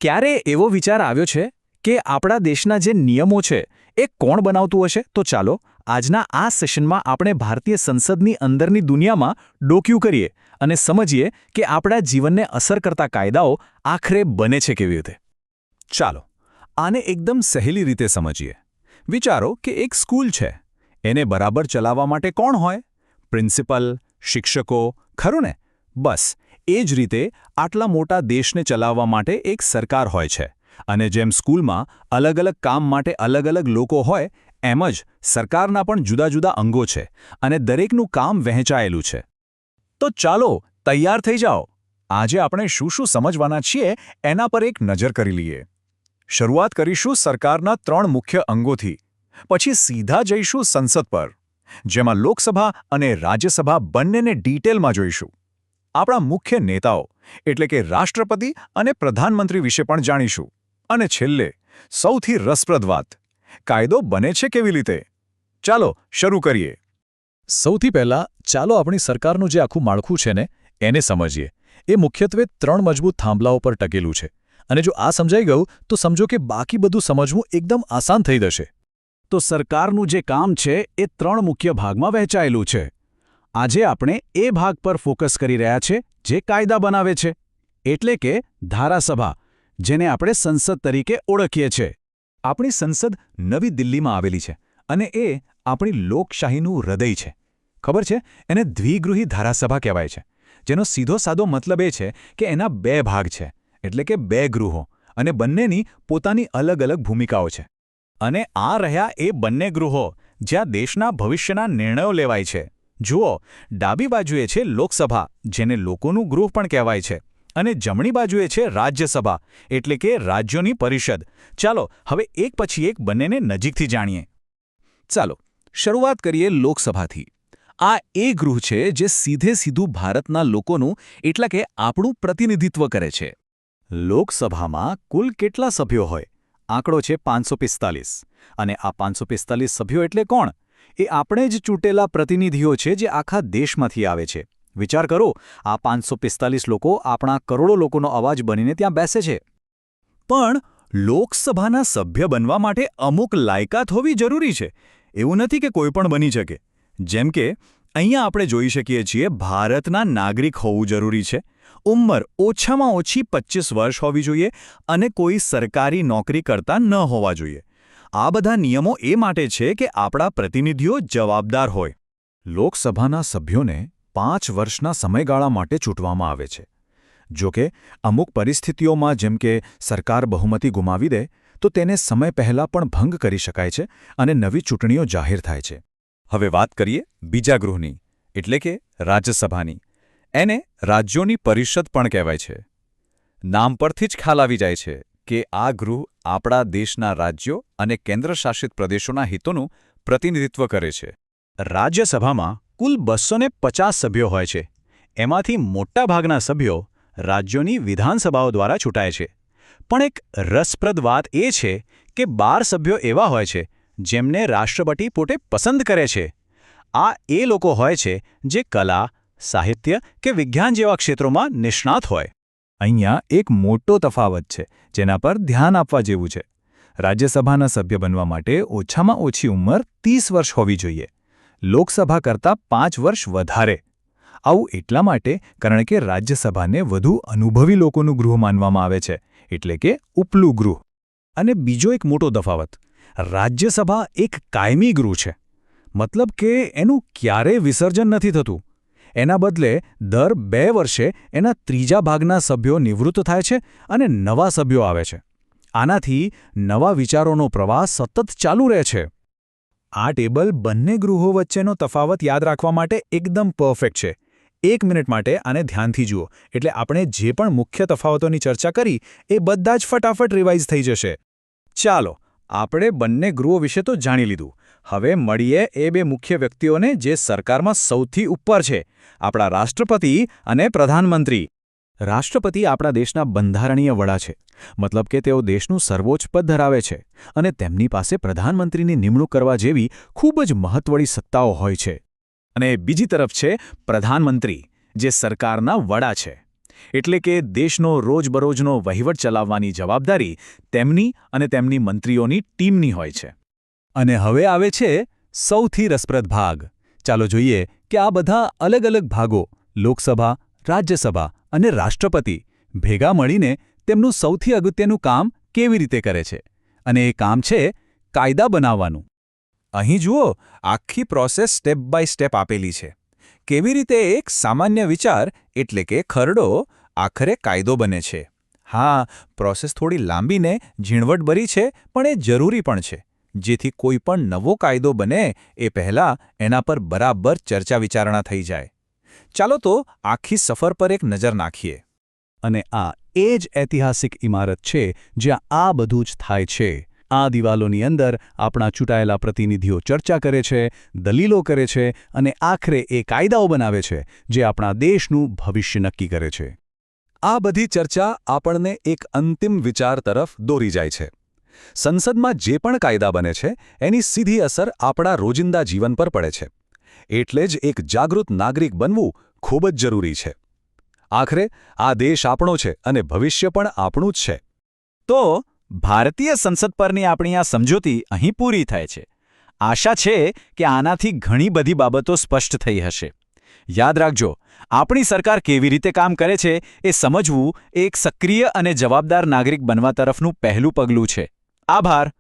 ક્યારે એવો વિચાર આવ્યો છે કે આપણા દેશના જે નિયમો છે એ કોણ બનાવતું હશે? તો ચાલો આજના આ સેશનમાં આપણે ભારતીય સંસદની અંદરની દુનિયામાં ડોકિયું કરીએ અને સમજીએ કે આપણા જીવનને અસર કરતા કાયદાઓ આખરે બને છે કેવી રીતે. ચાલો આને એકદમ સહેલી રીતે સમજીએ. વિચારો કે એક સ્કૂલ છે. એને બરાબર ચલાવવા માટે કોણ હોય? પ્રિન્સિપલ, શિક્ષકો, ખરું ને? બસ એ જ રીતે આટલા મોટા દેશને ચલાવવા માટે એક સરકાર હોય છે. અને જેમ સ્કૂલમાં અલગ અલગ કામ માટે અલગ અલગ લોકો હોય, એમ જ સરકારના પણ જુદા જુદા અંગો છે અને દરેકનું કામ વહેંચાયેલું છે. તો ચાલો તૈયાર થઈ જાઓ. આજે આપણે શું શું સમજવાના છીએ એના પર એક નજર કરી લઈએ. શરૂઆત કરીશું સરકારના 3 મુખ્ય અંગોથી. પછી સીધા જઈશું સંસદ પર, જેમાં લોકસભા અને રાજ્યસભા બંનેને ડિટેલમાં જોઈશું. આપણા મુખ્ય નેતાઓ એટલે કે રાષ્ટ્રપતિ અને પ્રધાનમંત્રી વિશે પણ જાણીશું. અને છેલ્લે સૌથી રસપ્રદ વાત, કાયદો બને છે કેવી રીતે. ચાલો શરૂ કરીએ. સૌથી પહેલાં ચાલો આપણી સરકારનું જે આખું માળખું છે ને એને સમજીએ. એ મુખ્યત્વે 3 મજબૂત થાંભલાઓ પર ટકેલું છે. અને જો આ સમજાઈ ગયું તો સમજો કે બાકી બધું સમજવું એકદમ આસાન થઈ જશે. તો સરકારનું જે કામ છે એ 3 મુખ્ય ભાગમાં વહેંચાયેલું છે. આજે આપણે એ ભાગ પર ફોકસ કરી રહ્યા છે જે કાયદા બનાવે છે, એટલે કે ધારાસભા, જેને આપણે સંસદ તરીકે ઓળખીએ છીએ. આપણી સંસદ નવી દિલ્હીમાં આવેલી છે અને એ આપણી લોકશાહીનું હૃદય છે. ખબર છે, એને દ્વિગૃહી ધારાસભા કહેવાય છે, જેનો સીધો સાદો મતલબ એ છે કે એના 2 ભાગ છે, એટલે કે 2 ગૃહો, અને બંનેની પોતાની અલગ અલગ ભૂમિકાઓ છે. અને આ રહ્યા એ બંને ગૃહો જ્યાં દેશના ભવિષ્યના નિર્ણયો લેવાય છે. જુઓ, ડાબી બાજુએ છે લોકસભા, જેને લોકોનું ગૃહ પણ કહેવાય છે, અને જમણી બાજુએ છે રાજ્યસભા, એટલે કે રાજ્યોની પરિષદ. ચાલો હવે એક પછી એક બંનેને નજીકથી જાણીએ. ચાલો શરૂઆત કરીએ લોકસભાથી. આ એ ગૃહ છે જે સીધું ભારતના લોકોનું એટલે કે આપણું પ્રતિનિધિત્વ કરે છે. લોકસભામાં કુલ કેટલા સભ્યો હોય? આંકડો છે 545. અને આ 545 સભ્યો એટલે કોણ? એ આપણે જ ચૂંટેલા પ્રતિનિધિઓ છે જે આખા દેશમાંથી આવે છે. વિચાર કરો, આ 545 લોકો આપણા કરોડો લોકોનો અવાજ બનીને ત્યાં બેસે છે. પણ લોકસભાના સભ્ય બનવા માટે અમુક લાયકાત હોવી જરૂરી છે. એવું નથી કે કોઈ પણ બની શકે. જેમ કે અહીંયા આપણે જોઈ શકીએ છીએ ભારતના નાગરિક હોવું જરૂરી છે, ઉંમર ઓછામાં ઓછી 25 વર્ષ હોવી જોઈએ અને કોઈ સરકારી નોકરી કરતા ન હોવા જોઈએ. આ બધા નિયમો એ માટે છે કે આપણા પ્રતિનિધિઓ જવાબદાર હોય. લોકસભાના સભ્યોને 5 વર્ષના સમયગાળા માટે ચૂંટવામાં આવે છે. જો કે અમુક પરિસ્થિતિઓમાં, જેમ કે સરકાર બહુમતી ગુમાવી દે, તો તેને સમય પહેલાં પણ ભંગ કરી શકાય છે અને નવી ચૂંટણીઓ જાહેર થાય છે. હવે વાત કરીએ બીજા ગૃહની, એટલે કે રાજ્યસભાની. એને રાજ્યોની પરિષદ પણ કહેવાય છે. નામ પરથી જ ખ્યાલ આવી જાય છે કે આ ગૃહ આપણા દેશના રાજ્યો અને કેન્દ્રશાસિત પ્રદેશોના હિતોનું પ્રતિનિધિત્વ કરે છે. રાજ્યસભામાં કુલ 250 સભ્યો હોય છે. એમાંથી મોટાભાગના સભ્યો રાજ્યોની વિધાનસભાઓ દ્વારા ચૂંટાય છે. પણ એક રસપ્રદ વાત એ છે કે 12 સભ્યો એવા હોય છે જેમને રાષ્ટ્રપતિ પોતે પસંદ કરે છે. આ એ લોકો હોય છે જે કલા, સાહિત્ય કે વિજ્ઞાન જેવા ક્ષેત્રોમાં નિષ્ણાત હોય. અહીંયા એક મોટો તફાવત છે જેના પર ધ્યાન આપવા જેવું છે. રાજ્યસભાના સભ્ય બનવા માટે ઓછામાં ઓછી ઉંમર 30 વર્ષ હોવી જોઈએ. લોકસભા કરતાં 5 વર્ષ વધારે. આવું એટલા માટે કારણ કે રાજ્યસભાને વધુ અનુભવી લોકોનું ગૃહ માનવામાં આવે છે, એટલે કે ઉપલું ગૃહ. અને બીજો એક મોટો તફાવત, રાજ્યસભા એક કાયમી ગૃહ છે. મતલબ કે એનું ક્યારેય વિસર્જન નથી થતું. એના બદલે દર 2 વર્ષે એના 3જા ભાગના સભ્યો નિવૃત્ત થાય છે અને નવા સભ્યો આવે છે. આનાથી નવા વિચારોનો પ્રવાહ સતત ચાલુ રહે છે. આ ટેબલ બંને ગૃહો વચ્ચેનો તફાવત યાદ રાખવા માટે એકદમ પરફેક્ટ છે. 1 મિનિટ માટે આને ધ્યાનથી જુઓ, એટલે આપણે જે પણ મુખ્ય તફાવતોની ચર્ચા કરી એ બધા જ ફટાફટ રિવાઇઝ થઈ જશે. ચાલો આપણે બંને ગૃહો વિશે તો જાણી લીધું. હવે મળીએ એ 2 મુખ્ય વ્યક્તિઓને જે સરકારમાં સૌથી ઉપર છે, આપણા રાષ્ટ્રપતિ અને પ્રધાનમંત્રી. રાષ્ટ્રપતિ આપણા દેશના બંધારણીય વડા છે. મતલબ કે તેઓ દેશનું સર્વોચ્ચ પદ ધરાવે છે અને તેમની પાસે પ્રધાનમંત્રીની નિમણૂક કરવા જેવી ખૂબ જ મહત્વની સત્તાઓ હોય છે. અને બીજી તરફ છે પ્રધાનમંત્રી, જે સરકારના વડા છે. એટલે કે દેશનો રોજબરોજનો વહીવટ ચલાવવાની જવાબદારી તેમની અને તેમની મંત્રીઓની ટીમની હોય છે. અને હવે આવે છે સૌથી રસપ્રદ ભાગ. ચાલો જોઈએ કે આ બધા અલગ અલગ ભાગો લોકસભા, રાજ્યસભા અને રાષ્ટ્રપતિ ભેગા મળીને તેમનું સૌથી અગત્યનું કામ કેવી રીતે કરે છે. અને એ કામ છે કાયદા બનાવવાનું. અહીં જુઓ, આખી પ્રોસેસ સ્ટેપ બાય સ્ટેપ આપેલી છે. કેવી રીતે એક સામાન્ય વિચાર એટલે કે ખરડો આખરે કાયદો બને છે. હા, પ્રોસેસ થોડી લાંબી ને ઝીણવટભરી છે, પણ એ જરૂરી પણ છે, જેથી કોઈ પણ નવો કાયદો બને એ પહેલાં એના પર બરાબર ચર્ચા વિચારણા થઈ જાય. ચાલો તો આખી સફર પર એક નજર નાખીએ. અને આ એ જ ઐતિહાસિક ઇમારત છે જ્યાં આ બધું જ થાય છે. આ દિવાલોની અંદર આપણા ચૂંટાયેલા પ્રતિનિધિઓ ચર્ચા કરે છે, દલીલો કરે છે અને આખરે એ કાયદાઓ બનાવે છે જે આપણા દેશનું ભવિષ્ય નક્કી કરે છે. આ બધી ચર્ચા આપણને એક અંતિમ વિચાર તરફ દોરી જાય છે. સંસદમાં જે પણ કાયદા બને છે એની સીધી અસર આપણા રોજિંદા જીવન પર પડે છે. એટલે જ એક જાગૃત નાગરિક બનવું ખૂબ જ જરૂરી છે. આખરે આ દેશ આપણો છે અને ભવિષ્ય પણ આપણું જ છે. તો ભારતીય સંસદ પરની આપણી આ સમજૂતી અહીં પૂરી થાય છે. આશા છે કે આનાથી ઘણી બધી બાબતો સ્પષ્ટ થઈ હશે. યાદ રાખજો, આપણી સરકાર કેવી રીતે કામ કરે છે એ સમજવું એક સક્રિય અને જવાબદાર નાગરિક બનવા તરફનું પહેલું પગલું છે. આભાર.